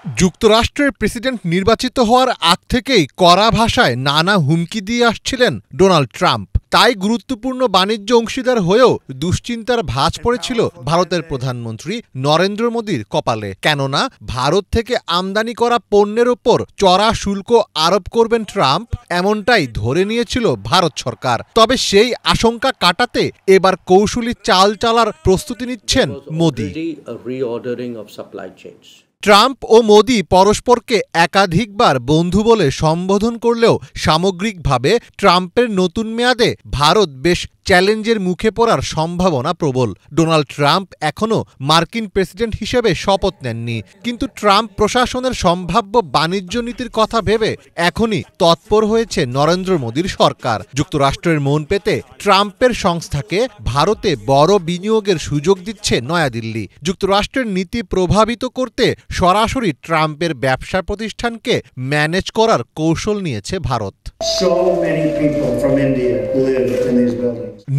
যুক্তরাষ্ট্রের প্রেসিডেন্ট নির্বাচিত হওয়ার আগ থেকেই কড়া ভাষায় নানা হুমকি দিয়ে আসছিলেন ডোনাল্ড ট্রাম্প। তাই গুরুত্বপূর্ণ বাণিজ্য অংশীদার হয়েও দুশ্চিন্তার ভাঁজ পড়েছিল ভারতের প্রধানমন্ত্রী নরেন্দ্র মোদীর কপালে। কেননা ভারত থেকে আমদানি করা পণ্যের ওপর চড়া শুল্ক আরোপ করবেন ট্রাম্প, এমনটাই ধরে নিয়েছিল ভারত সরকার। তবে সেই আশঙ্কা কাটাতে এবার কৌশলী চাল চালার প্রস্তুতি নিচ্ছেন মোদী। ট্রাম্প ও মোদি পরস্পরকে একাধিকবার বন্ধু বলে সম্বোধন করলেও সামগ্রিকভাবে ট্রাম্পের নতুন মেয়াদে ভারত বেশ চ্যালেঞ্জের মুখে পড়ার সম্ভাবনা প্রবল। ডোনাল্ড ট্রাম্প এখনও মার্কিন প্রেসিডেন্ট হিসেবে শপথ নেননি, কিন্তু ট্রাম্প প্রশাসনের সম্ভাব্য বাণিজ্য নীতির কথা ভেবে এখনই তৎপর হয়েছে নরেন্দ্র মোদীর সরকার। যুক্তরাষ্ট্রের মন পেতে ট্রাম্পের সংস্থাকে ভারতে বড় বিনিয়োগের সুযোগ দিচ্ছে নয়াদিল্লি। যুক্তরাষ্ট্রের নীতি প্রভাবিত করতে সরাসরি ট্রাম্পের ব্যবসা প্রতিষ্ঠানকে ম্যানেজ করার কৌশল নিয়েছে ভারত।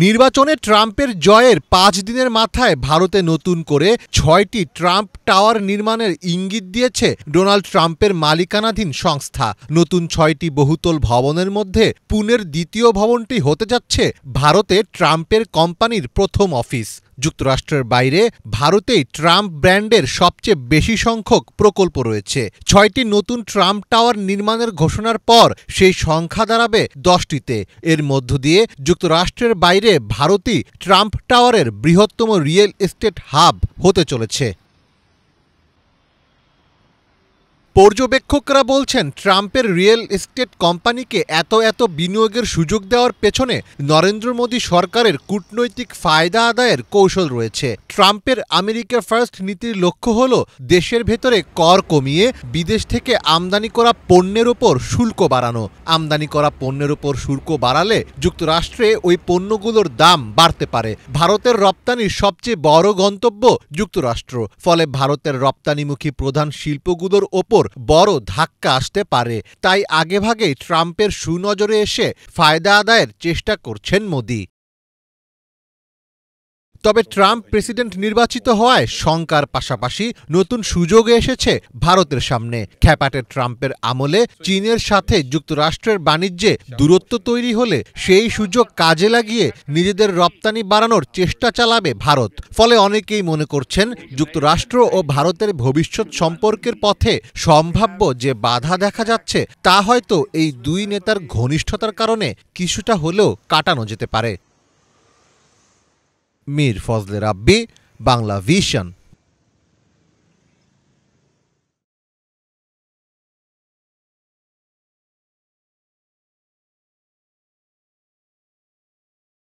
নির্বাচনে ট্রাম্পের জয়ের 5 দিনের মাথায় ভারতে নতুন করে 6টি ট্রাম্প টাওয়ার নির্মাণের ইঙ্গিত দিয়েছে ডোনাল্ড ট্রাম্পের মালিকানাধীন সংস্থা। নতুন 6টি বহুতল ভবনের মধ্যে পুনের দ্বিতীয় ভবনটি হতে যাচ্ছে ভারতে ট্রাম্পের কোম্পানির প্রথম অফিস। যুক্তরাষ্ট্রের বাইরে ভারতেই ট্রাম্প ব্র্যান্ডের সবচেয়ে বেশি সংখ্যক প্রকল্প রয়েছে। 6টি নতুন ট্রাম্প টাওয়ার নির্মাণের ঘোষণার পর সেই সংখ্যা দাঁড়াবে 10টিতে। এর মধ্য দিয়ে যুক্তরাষ্ট্রের বাইরে ভারতই ট্রাম্প টাওয়ারের বৃহত্তম রিয়েল এস্টেট হাব হতে চলেছে। পর্যবেক্ষকরা বলছেন, ট্রাম্পের রিয়েল এস্টেট কোম্পানিকে এত বিনিয়োগের সুযোগ দেওয়ার পেছনে নরেন্দ্র মোদী সরকারের কূটনৈতিক ফায়দা আদায়ের কৌশল রয়েছে। ট্রাম্পের আমেরিকা ফার্স্ট নীতির লক্ষ্য হল দেশের ভেতরে কর কমিয়ে বিদেশ থেকে আমদানি করা পণ্যের ওপর শুল্ক বাড়ানো। আমদানি করা পণ্যের ওপর শুল্ক বাড়ালে যুক্তরাষ্ট্রে ওই পণ্যগুলোর দাম বাড়তে পারে। ভারতের রপ্তানির সবচেয়ে বড় গন্তব্য যুক্তরাষ্ট্র, ফলে ভারতের রপ্তানিমুখী প্রধান শিল্পগুলোর ওপর বড় ধাক্কা আসতে পারে। তাই আগেভাগেই ট্রাম্পের সুনজরে এসে ফায়দা আদায়ের চেষ্টা করছেন মোদি। তবে ট্রাম্প প্রেসিডেন্ট নির্বাচিত হওয়ায় শঙ্কার পাশাপাশি নতুন সুযোগ এসেছে ভারতের সামনে। খ্যাপাটে ট্রাম্পের আমলে চীনের সাথে যুক্তরাষ্ট্রের বাণিজ্যে দূরত্ব তৈরি হলে সেই সুযোগ কাজে লাগিয়ে নিজেদের রপ্তানি বাড়ানোর চেষ্টা চালাবে ভারত। ফলে অনেকেই মনে করছেন, যুক্তরাষ্ট্র ও ভারতের ভবিষ্যৎ সম্পর্কের পথে সম্ভাব্য যে বাধা দেখা যাচ্ছে তা হয়তো এই দুই নেতার ঘনিষ্ঠতার কারণে কিছুটা হলেও কাটানো যেতে পারে। মীর ফজলে রাব্বি, বাংলা ভিশন।